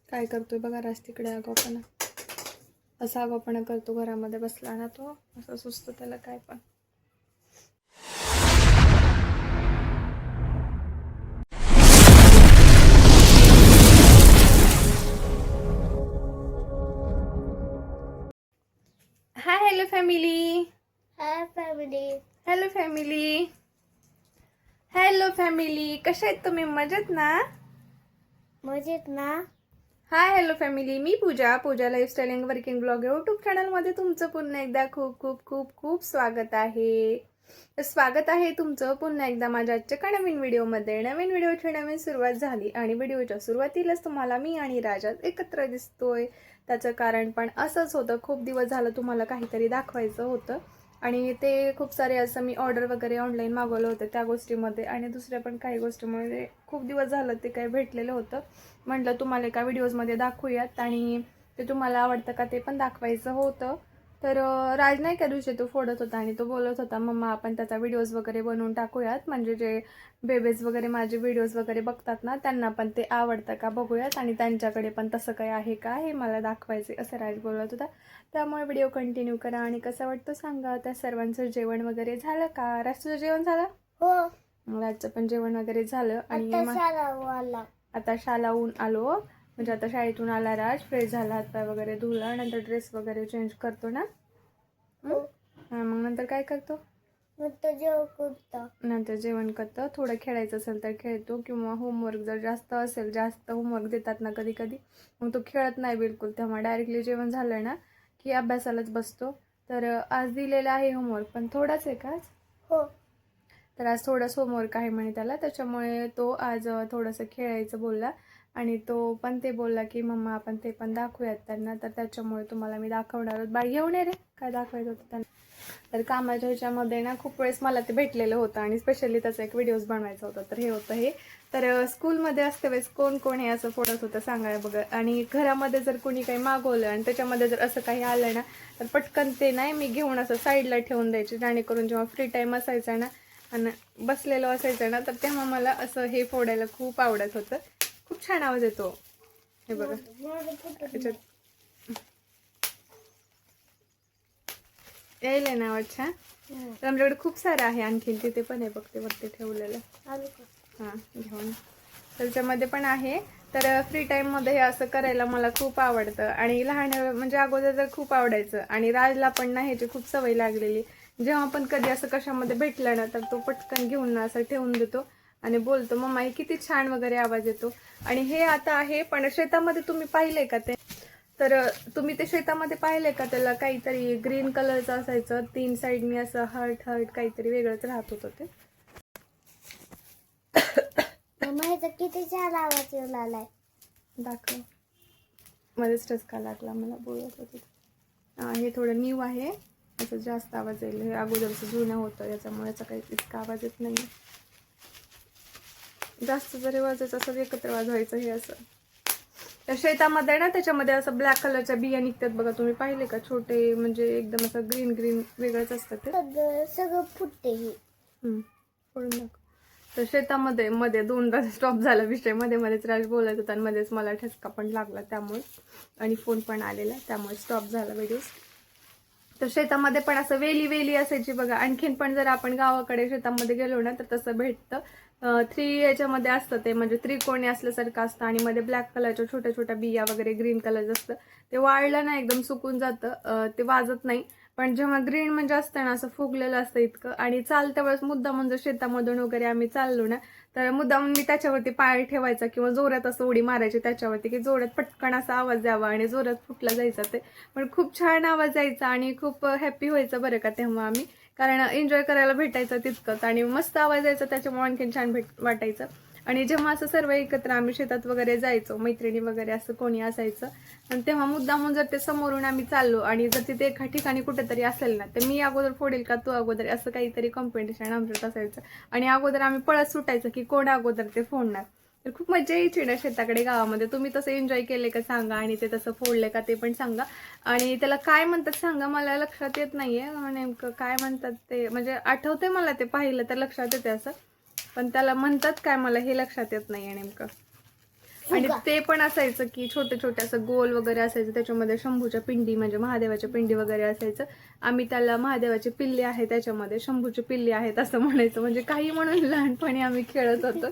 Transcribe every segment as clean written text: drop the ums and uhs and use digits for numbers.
काय करतोय बघा राज तिकडे आगाऊपणा. असा आगाऊपणा करतो घरामध्ये बसला ना तो, असं सुचतं त्याला काय पण. Hi hello family. Hi family. Hello family. Hello family, कशा आहेत तुम्ही? मजेत ना? मजेत ना? हाय हॅलो फॅमिली, मी Pooja lifestyle and working blog YouTube चॅनलमध्ये तुमचं पुन्हा एकदा खूप खूप खूप खूप स्वागत आहे. स्वागत आहे तुमचं पुन्हा एकदा माझ्या आजच्या नवीन व्हिडिओमध्ये. नवीन व्हिडिओची नवीन सुरुवात झाली आणि व्हिडिओच्या सुरुवातीलाच तुम्हाला मी आणि राजा एकत्र दिसतोय. त्याचं कारण पण असंच होतं, खूप दिवस झालं तुम्हाला काहीतरी दाखवायचं होतं आणि ते खूप सारे असं मी ऑर्डर वगैरे ऑनलाईन मागवलं होतं त्या गोष्टीमध्ये, आणि दुसऱ्या पण काही गोष्टीमध्ये खूप दिवस झालं ते काही भेटलेलं होतं. म्हटलं तुम्हाला एका व्हिडिओजमध्ये दाखवूयात आणि ते तुम्हाला आवडतं का ते पण दाखवायचं होतं. तर राज नाही त्या दिवशी तो फोडत होता आणि तो बोलत होता मम्मा आपण त्याचा व्हिडिओज वगैरे बनवून टाकूयात, म्हणजे जे बेबीज वगैरे माझे व्हिडिओज वगैरे बघतात ना त्यांना पण ते आवडतं का बघूयात आणि त्यांच्याकडे पण तसं काही आहे का हे मला दाखवायचे, असं राज बोलत होता. त्यामुळे व्हिडिओ कंटिन्यू करा आणि कसं वाटतं सांगा. त्या सर्वांचं जेवण वगैरे झालं का? राज तुझं जेवण झालं? हो. राजचं पण जेवण वगैरे झालं आणि आता शाळाहून आलो, म्हणजे आता शाळेतून आला राज, फ्रेश झाला, हातपाय वगैरे धुला, नंतर ड्रेस वगैरे चेंज करतो ना. हां, मग नंतर काय करतो? नंतर जेवण करतो, थोडं खेळायचं असेल तर खेळतो, किंवा होमवर्क जर जास्त असेल, जास्त होमवर्क देतात ना कधी कधी, मग तो खेळत नाही बिलकुल. तेव्हा डायरेक्टली जेवण झालं ना की अभ्यासालाच बसतो. तर आज दिलेला आहे होमवर्क, पण थोडाच आहे का आज? हो. तर आज थोडंसं होमवर्क आहे म्हणे त्याला, त्याच्यामुळे तो आज थोडंसं खेळायचं बोलला आणि तो पण ते बोलला की मम्मा आपण ते पण दाखवूयात त्यांना. तर त्याच्यामुळे तुम्हाला मी दाखवणार आहोत. बाई घेऊन ये रे, काय दाखवायचं होतं त्यांना. तर कामाच्या ह्याच्यामध्ये ना खूप वेळेस मला ते भेटलेलं होतं आणि स्पेशली त्याचा एक व्हिडिओज बनवायचा होता. तर हे होतं हे. तर स्कूलमध्ये असते वेळेस कोण कोण हे असं फोडत होतं सांगाय बघा. आणि घरामध्ये जर कोणी काही मागवलं आणि त्याच्यामध्ये जर असं काही आलं ना तर पटकन ते नाही मी घेऊन असं साईडला ठेवून द्यायचे, जेणेकरून जेव्हा फ्री टाईम असायचा ना आणि बसलेलो असायचं ना तर तेव्हा मला असं हे फोडायला खूप आवडत होतं. खूप छान आवाज येतो हे बघा याच्यात, यायला ना आवाज छान. तर आमच्याकडे खूप सारं आहे आणखीन, तिथे पण आहे बघते वरती ठेवलेलं. हां घेऊन, त्याच्यामध्ये पण आहे. तर फ्री टाईममध्ये हे असं करायला मला खूप आवडतं आणि लहान म्हणजे अगोदर तर खूप आवडायचं आणि राजला पण ना ह्याची खूप सवय लागलेली. जेव्हा पण कधी असं कशामध्ये भेटलं ना तर तो पटकन घेऊन ना असं ठेवून देतो आणि बोलतो मम्मा हे किती छान वगैरे आवाज येतो. आणि हे आता आहे, पण शेतामध्ये तुम्ही पाहिलंय का ते? तर तुम्ही ते शेतामध्ये पाहिलंय का त्याला काहीतरी ग्रीन कलरचं असायचं, 3 साईडनी असं हर्ट हर्ट काहीतरी वेगळंच राहत होतं ते. किती छान आवाज येऊन आलाय. दाखव, मध्येच टचका लागला मला, बोलत होते. हे थोडं न्यू आहे, याचा जास्त आवाज येईल. हे अगोदरचं जुनं होतं याच्यामुळे याचा काही इतका आवाज येत नाही. जास्त जरी वाजायचं असं एकत्र वाजवायचं हे असं. त्या शेतामध्ये ना त्याच्यामध्ये असं ब्लॅक कलरच्या बिया निघतात बघा, तुम्ही पाहिले का? छोटे म्हणजे एकदम असं ग्रीन ग्रीन वेगळंच असतं ते. सगळं फुटते. फोडून दाखव. तर शेतामध्ये मध्ये दोनदा स्टॉप झाला विषय, मध्ये मध्येच राज बोलत होता आणि मध्येच मला ठसका पण लागला त्यामुळे, आणि फोन पण आलेला त्यामुळे स्टॉप झाला व्हिडिओ. तर शेतामध्ये पण असं वेली वेली असायची बघा. आणखीन पण जर आपण गावाकडे शेतामध्ये गेलो ना तर तसं भेटतं. 3 याच्यामध्ये असतं ते, म्हणजे त्रिकोणी असल्यासारखं असतं आणि मध्ये ब्लॅक कलरच्या छोट्या छोट्या बिया वगैरे ग्रीन कलर असतं. ते वाळलं ना एकदम सुकून जातं, ते वाजत नाही. पण जेव्हा ग्रीन म्हणजे असतं ना असं फुगलेलं असतं इतकं, आणि चालत्या वेळेस मुद्दाम म्हणजे शेतामधून वगैरे आम्ही चाललो ना तर मुद्दाम मी त्याच्यावरती पाय ठेवायचा किंवा जोरात असं उडी मारायची त्याच्यावरती की जोरात पटकन असा आवाज यावा आणि जोरात फुटला जायचा ते. पण खूप छान आवाज यायचा आणि खूप हॅप्पी व्हायचं बरं का तेव्हा आम्ही, कारण एन्जॉय करायला भेटायचं तितकंच आणि मस्त आवाज यायचा त्याच्यामुळे आणखीन छान वाटायचं. आणि जेव्हा असं सर्व एकत्र आम्ही शेतात वगैरे जायचो, मैत्रिणी वगैरे असं कोणी असायचं, आणि तेव्हा मुद्दामून जर ते समोरून आम्ही चाललो आणि जर तिथे एका ठिकाणी कुठेतरी असेल ना तर मी अगोदर फोडेल का तू अगोदर, असं काहीतरी कॉम्पिटिशन आमच्यात असायचं. आणि अगोदर आम्ही पळत सुटायचं की कोण अगोदर ते फोडणार. तर खूप मजा यायची ना शेताकडे गावामध्ये. तुम्ही तसं एन्जॉय केले का सांगा, आणि ते तसं फोडले का ते पण सांगा. आणि त्याला काय म्हणतात सांगा, मला लक्षात येत नाहीये नेमकं काय म्हणतात ते, म्हणजे आठवते मला ते पाहिलं तर लक्षात येते असं, पण त्याला म्हणतात काय मला हे लक्षात येत नाहीये नेमकं. आणि ते पण असायचं की छोटे छोटे असं गोल वगैरे असायचं, त्याच्यामध्ये शंभूच्या पिंडी म्हणजे महादेवाच्या पिंडी वगैरे असायचं. आम्ही त्याला महादेवाचे पिल्ले आहे त्याच्यामध्ये शंभूचे पिल्ले आहेत असं म्हणायचं, म्हणजे काही म्हणून लहानपणी आम्ही खेळत होतो.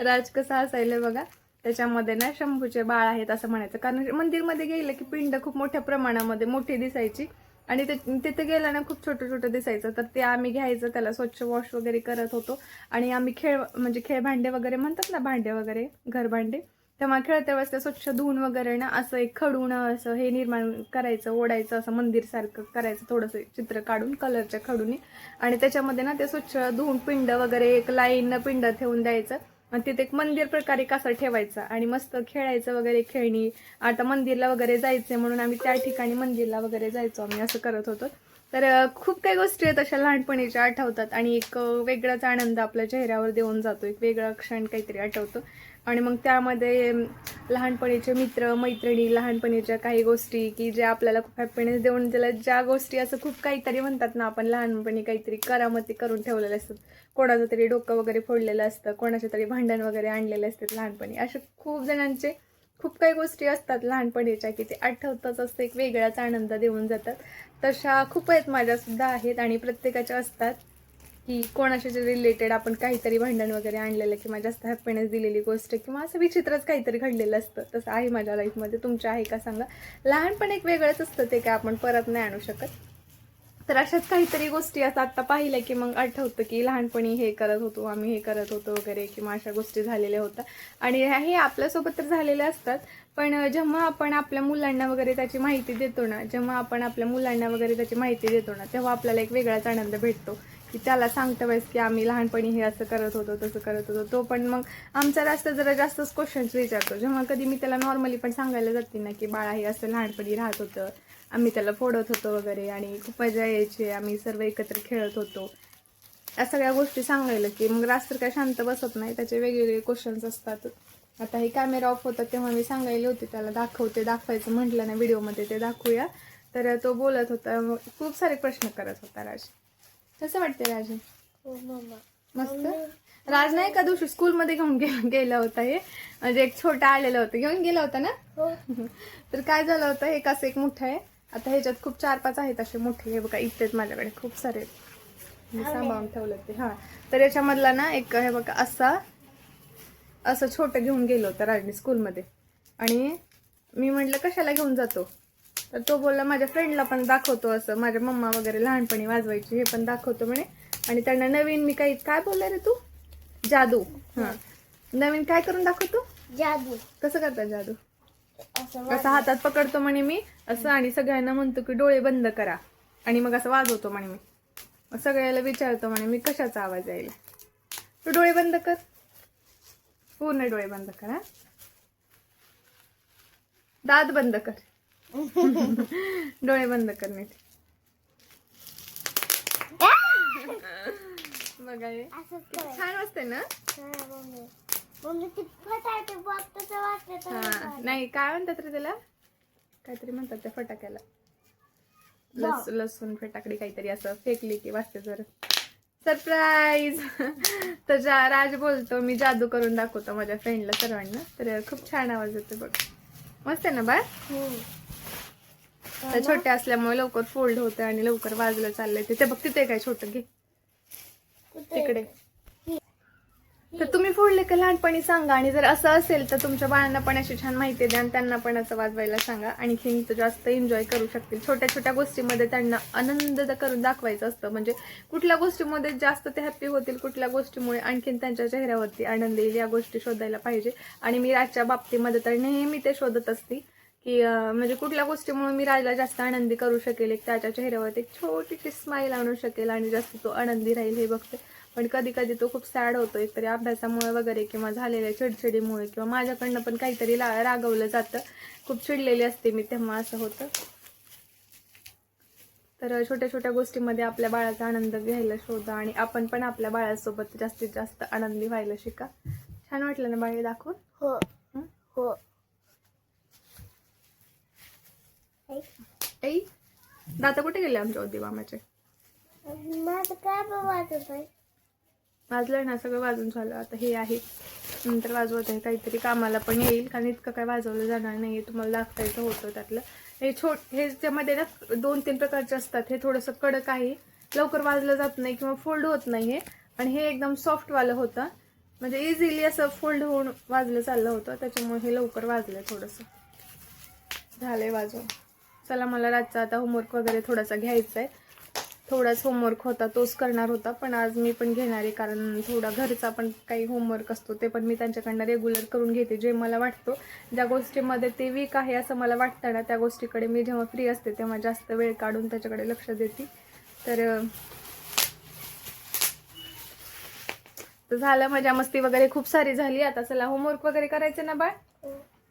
राज कसा असायला बघा, त्याच्यामध्ये ना शंभूचे बाळ आहेत असं म्हणायचं, कारण मंदिरमध्ये गेलं की पिंड खूप मोठ्या प्रमाणामध्ये मोठी दिसायची आणि तिथे गेलं ना खूप छोटं छोटं दिसायचं. तर ते आम्ही घ्यायचं, त्याला स्वच्छ वॉश वगैरे करत होतो आणि आम्ही म्हणजे खेळ भांडे वगैरे म्हणतात ना, भांडे वगैरे घर भांडे, तेव्हा खेळत्या वेळेस ते स्वच्छ धुवून वगैरे ना असं एक खडून असं हे निर्माण करायचं, ओढायचं, असं मंदिरसारखं करायचं, थोडंसं चित्र काढून कलरच्या खडूने, आणि त्याच्यामध्ये ना ते स्वच्छ धुवून पिंड वगैरे एक लाईन पिंड ठेवून द्यायचं आणि तिथे एक मंदिर प्रकारे कसं ठेवायचं आणि मस्त खेळायचं वगैरे खेळणी. आता मंदिरला वगैरे जायचंय म्हणून आम्ही त्या ठिकाणी मंदिरला वगैरे जायचो, आम्ही असं करत होतो. तर खूप काही गोष्टी आहेत अशा लहानपणीच्या आठवतात आणि एक वेगळाच आनंद आपल्या चेहऱ्यावर देऊन जातो, एक वेगळा क्षण काहीतरी आठवतो. आणि मग त्यामध्ये लहानपणीचे मित्र मैत्रिणी, लहानपणीच्या काही गोष्टी की ज्या आपल्याला खूप हॅपीनेस देऊन दिल्या, ज्या गोष्टी असं खूप काहीतरी म्हणतात ना, आपण लहानपणी काहीतरी करामती करून ठेवलेले असतात, कोणाचं तरी डोकं वगैरे फोडलेलं असतं, कोणाच्या तरी भांडण वगैरे आणलेले असतात लहानपणी. अशा खूप जणांचे खूप काही गोष्टी असतात लहानपणीच्या की ते आठवतच असतं, एक वेगळाच आनंद देऊन जातात. तशा खूप आहेत, माझ्यासुद्धा आहेत आणि प्रत्येकाच्या असतात की कोणाच्या रिलेटेड आपण काहीतरी भांडण वगैरे आणलेलं किंवा जास्त हॅपीनेस दिलेली गोष्ट किंवा असं विचित्रच काहीतरी घडलेलं असतं. तसं आहे माझ्या लाईफमध्ये. तुमच्या आहे का सांगा. लहानपण एक वेगळंच असतं, ते काय आपण परत नाही आणू शकत. तर अशाच काहीतरी गोष्टी असं आत्ता पाहिल्या की मग आठवतं की लहानपणी हे करत होतो आम्ही, हे करत होतो वगैरे, किंवा अशा गोष्टी झालेल्या होत्या. आणि हे आपल्यासोबत तर झालेल्या असतात, पण जेव्हा आपण आपल्या मुलांना वगैरे त्याची माहिती देतो ना, तेव्हा आपल्याला एक वेगळाच आनंद भेटतो की त्याला सांगता वेळेस की आम्ही लहानपणी हे असं करत होतो, तसं करत होतो. तो पण मग आमचा जरा जास्तच क्वेश्चन्स विचारतो. जेव्हा कधी मी त्याला नॉर्मली पण सांगायला जाते ना की बाळा हे असं लहानपणी राहत होतं, आम्ही त्याला फोडत होतो वगैरे आणि खूप मजा यायची, आम्ही सर्व एकत्र खेळत होतो, या सगळ्या गोष्टी सांगायला की मग राज तर काय शांत बसत नाही, त्याचे वेगवेगळे क्वेश्चन्स असतात. आता हे कॅमेरा ऑफ होता तेव्हा मी सांगायला होते त्याला, दाखवायचं म्हटलं ना व्हिडिओमध्ये, ते दाखवूया. तर तो बोलत होता, खूप सारे प्रश्न करत होता राज. कसं वाटते राज? मस्त. राज नाही का दिवशी स्कूलमध्ये घेऊन गेला होता, हे म्हणजे एक छोटा आलेलं होतं, घेऊन गेला होता ना. तर काय झालं होतं, हे कसं एक मोठं आहे, आता ह्याच्यात खूप 4-5 आहेत असे मोठे, हे बघा इथेच माझ्याकडे खूप सारे मी सांभाळून ठेवलं ते. हा, तर याच्यामधला ना एक हे बघा असं छोटं घेऊन गेलो होतं राजनी स्कूलमध्ये. आणि मी म्हटलं कशाला घेऊन जातो, तर तो बोलला माझ्या फ्रेंडला पण दाखवतो, असं माझ्या मम्मा वगैरे लहानपणी वाजवायची, हे पण दाखवतो म्हणे. आणि त्यांना नवीन मी काय बोलला रे तू, जादू. हा, नवीन काय करून दाखवतो, जादू. कसं करतात जादू, असं हातात पकडतो म्हणे मी असं, आणि सगळ्यांना म्हणतो की डोळे बंद करा, आणि मग असं वाजवतो म्हणे मी. सगळ्याला विचारतो म्हणे मी कशाचा आवाज यायला, तू डोळे बंद कर, पूर्ण डोळे बंद कर, हा दात बंद कर, डोळे बंद कर नीट. बघा हे छान वाटतंय ना. नाही काय म्हणतात रे त्याला, काहीतरी म्हणतात त्या फटाक्याला, लसूण फटाकडी काहीतरी असं फेकली की वाजते जर सरप्राईज. तर राज बोलतो मी जादू करून दाखवतो माझ्या फ्रेंडला सर्वांना, तर खूप छान आवाज येतो बघ, मस्त आहे ना बाळ. तर छोटे असल्यामुळे लवकर फोल्ड होते आणि लवकर वाजलं चाललंय ते बघ, तिथे काय छोटं घे तिकडे. तर तुम्ही फोडले का लहानपणी सांगा, आणि जर असं असेल तर तुमच्या बाळांना पण अशी छान माहिती द्या आणि त्यांना पण असं वाजवायला सांगा, आणखीन तर जास्त एन्जॉय करू शकतील. छोट्या छोट्या गोष्टीमध्ये त्यांना आनंद करून दाखवायचं असतं, म्हणजे कुठल्या गोष्टीमध्ये जास्त ते हॅप्पी होतील, कुठल्या गोष्टीमुळे आणखीन त्यांच्या चेहऱ्यावरती आनंद येईल, या गोष्टी शोधायला पाहिजे. आणि मी राजच्या बाबतीमध्ये तर नेहमी ते शोधत असते की म्हणजे कुठल्या गोष्टीमुळे मी राजला जास्त आनंदी करू शकेल, एक त्याच्या चेहऱ्यावरती एक छोटीशी स्माईल आणू शकेल आणि जास्त तो आनंदी राहील हे बघते. पण कधी कधी तो खूप सॅड होतो, एकतरी अभ्यासामुळे वगैरे किंवा झालेल्या चिडचिडीमुळे किंवा माझ्याकडनं पण काहीतरी रागवलं जातं, खूप चिडलेली असते मी तेव्हा असं होतं. तर छोट्या छोट्या गोष्टीमध्ये आपल्या बाळाचा आनंद घ्यायला शोधा आणि आपण पण आपल्या बाळासोबत जास्तीत जास्त आनंदी व्हायला शिका. छान वाटलं ना बाळ दाखवून? हो हो. आई दाता कुठे गेले आमच्या उद्दी मामाचे? माझं काय वाजत आहे, वाजलं ना सगळं वाजून झालं. आता हे आहे नंतर वाजवत आहे, काहीतरी कामाला पण येईल, कारण इतकं काय वाजवलं जाणार नाही. तुम्हाला दाखवायचं होतं त्यातलं. हे हे त्यामध्ये ना 2-3 प्रकारचे असतात. हे थोडंसं कडक आहे, लवकर वाजलं जात नाही किंवा फोल्ड होत नाही हे. आणि हे एकदम सॉफ्टवालं होतं, म्हणजे इझिली असं फोल्ड होऊन वाजलं चाललं होतं, त्याच्यामुळे हे लवकर वाजलं थोडंसं. झालंय वाजवून. चला, मला रातचा आता होमवर्क वगैरे थोडासा घ्यायचा आहे. थोडाच होमवर्क होता, तोच करणार होता, पण आज मी पण घेणार आहे, कारण थोडा घरचा पण काही होमवर्क असतो, ते पण मी त्यांच्याकडनं रेग्युलर करून घेते. जे मला वाटतो, ज्या गोष्टीमध्ये ते वीक आहे असं मला वाटतं ना, त्या गोष्टीकडे मी जेव्हा फ्री असते तेव्हा जास्त वेळ काढून त्याच्याकडे लक्ष देते. तर झालं, मजा मस्ती वगैरे खूप सारी झाली. आता चला होमवर्क वगैरे करायचं ना बाळ.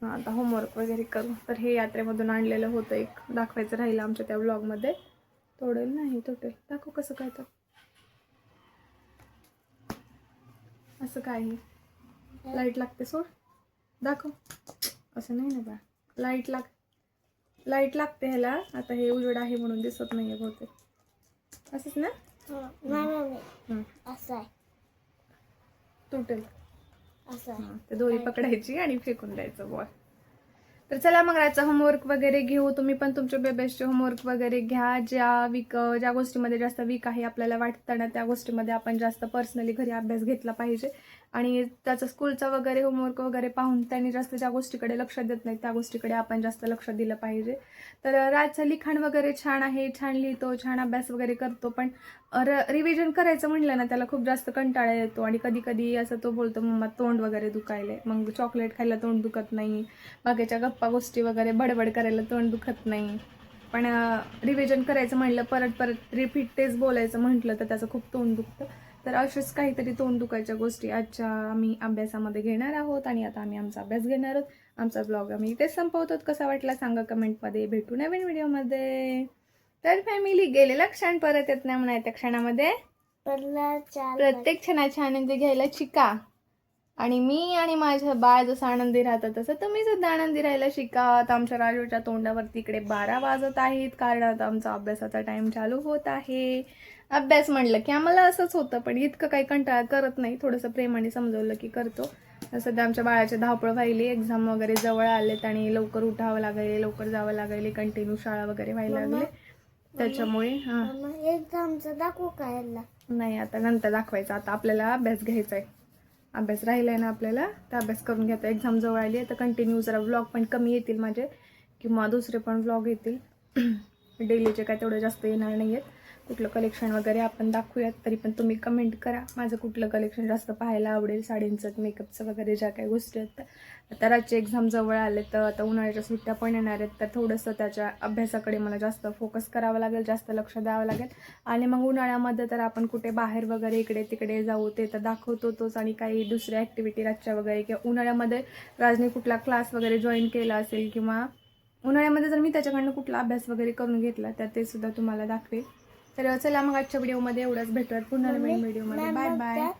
आता होमवर्क वगैरे करू. तर हे यात्रेमधून आणलेलं होतं, एक दाखवायचं राहिलं आमच्या त्या व्लॉगमध्ये. तोडेल नाही, तोटेल. दाखव कसं काय. तर असं काय आहे, लाईट लागते, सोड, दाखव. असं नाही ना बा, लाईट लागते ह्याला. आता हे उजेड आहे म्हणून दिसत नाहीये बहुतेक. असंच ना. असं आहे, तुटेल. असं आहे. ते दोरी पकडायची आणि फेकून द्यायचं बॉल. तर चला मग रातचा होमवर्क वगैरे घेऊ. तुम्ही पण तुमच्या बेबेसचे होमवर्क वगैरे घ्या. ज्या गोष्टीमध्ये जास्त वीक आहे आपल्याला वाटतं ना, त्या गोष्टीमध्ये आपण जास्त पर्सनली घरी अभ्यास घेतला पाहिजे. आणि त्याचा स्कूलचा वगैरे होमवर्क वगैरे पाहून त्यांनी जास्त ज्या गोष्टीकडे लक्ष देत नाही त्या गोष्टीकडे आपण जास्त लक्ष दिलं पाहिजे. तर रातचं लिखाण वगैरे छान आहे, छान लिहितो, छान अभ्यास वगैरे करतो, पण रिव्हिजन करायचं म्हणलं ना त्याला खूप जास्त कंटाळा येतो. आणि कधी कधी असं तो बोलतो, मम्मा तोंड वगैरे दुखायले, मग चॉकलेट खायला तोंड दुखत नाही, बाकीच्या गप्पा गोष्टी वगैरे बडबड करायला तोंड दुखत नाही. पण रिव्हिजन करायचं म्हणलं, परत रिपीट तेच बोलायचं म्हटलं तर त्याचं खूप तोंड दुखतं. तर असेच काहीतरी तोंड दुखायच्या गोष्टी आजच्या आम्ही अभ्यासामध्ये घेणार आहोत. आणि आता आम्ही आमचा अभ्यास घेणार आहोत. आमचा ब्लॉग आम्ही इथेच संपवतो. कसा वाटला सांगा कमेंटमध्ये. भेटू नवीन व्हिडिओमध्ये. तर फॅमिली, गेलेला क्षण परत येत नाही म्हणा, त्या क्षणामध्ये प्रत्येक क्षणाची आनंदी घ्यायला शिका. आणि मी आणि माझं बाळ जसं आनंदी राहतं तसं तुम्ही सुद्धा आनंदी राहायला शिका. आता आमच्या राजूच्या तोंडावरती इकडे 12 वाजत आहेत, कारण आता आमचा अभ्यासाचा टाइम चालू होत आहे. अभ्यास म्हणलं की आम्हाला असंच होतं, पण इतकं काही कंटाळा करत नाही. थोडंसं प्रेमाने समजवलं की करतो. सध्या आमच्या बाळाची धावपळ व्हायली, एक्झाम वगैरे जवळ आलेत आणि लवकर उठावं लागेल, लवकर जावं लागेल, कंटिन्यू शाळा वगैरे व्हायला लागले, त्याच्यामुळे. एक्झामचं दाखवू काय? नाही, आता नंतर दाखवायचं. आता आपल्याला अभ्यास घ्यायचा आहे. अभ्यास राहिला आहे ना आपल्याला, तर अभ्यास करून घ्यायचा. एक्झाम जवळ आली आहे तर कंटिन्यू जरा व्लॉग पण कमी येतील माझे, किंवा दुसरे पण व्लॉग येतील. डेलीचे काय तेवढं जास्त येणार नाही आहेत. कुठलं कलेक्शन वगैरे आपण दाखवूयात. तरी पण तुम्ही कमेंट करा माझं कुठलं कलेक्शन जास्त पाहायला आवडेल. साडींचं, मेकअपचं वगैरे ज्या काही गोष्टी आहेत. आता रातचे एक्झाम जवळ आले, तर आता उन्हाळ्याच्या सुट्ट्या पण येणार आहेत, तर थोडंसं त्याच्या अभ्यासाकडे मला जास्त फोकस करावं लागेल, जास्त लक्ष द्यावं लागेल. आणि मग उन्हाळ्यामध्ये तर आपण कुठे बाहेर वगैरे इकडे तिकडे जाऊ ते तर दाखवतोच. आणि काही दुसऱ्या ॲक्टिव्हिटी रातच्या वगैरे, किंवा उन्हाळ्यामध्ये राजने कुठला क्लास वगैरे जॉईन केला असेल, किंवा उन्हाळ्यामध्ये जर मी त्याच्याकडनं कुठला अभ्यास वगैरे करून घेतला तर ते सुद्धा तुम्हाला दाखवेल. तर चला मग आजच्या व्हिडिओमध्ये एवढंच. भेटूयात पुन्हा नवीन व्हिडिओमध्ये. Bye bye.